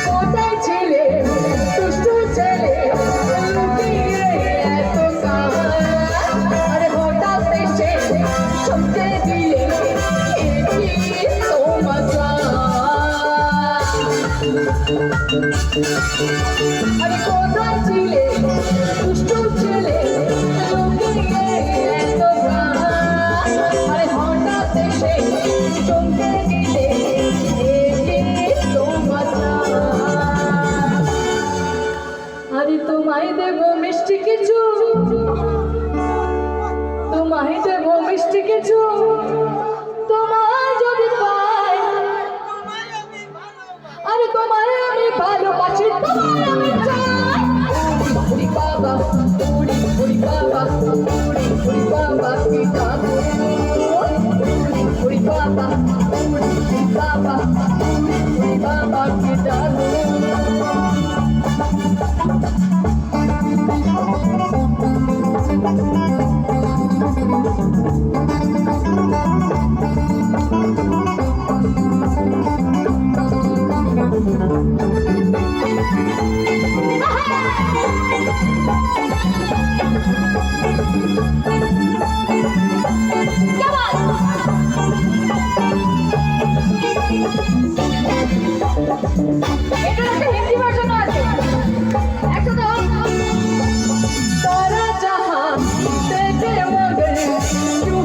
কোথায় ছিলে দুষ্টু ছেলে লুকিয়ে এত কাল আরে হঠাৎ এসে চমকে দিলে কি তো মজা আরে কোথায় ছিলে দুষ্টু ছেলে লুকিয়ে এত কাল আরে হঠাৎ এসে চমকে দিলে আরে তোমায় দেব মিষ্টি কিছু তোমায় দেব মিষ্টি কিছু তোমায় যদি পাই আরে তোমায় আমি ভালোবাসি তোমায় আমি চাই উড়ি বাবা উড়ি বাবা উড়ি বাবা কি জাদু উড়ি বাবা উড়ি বাবা কি জাদু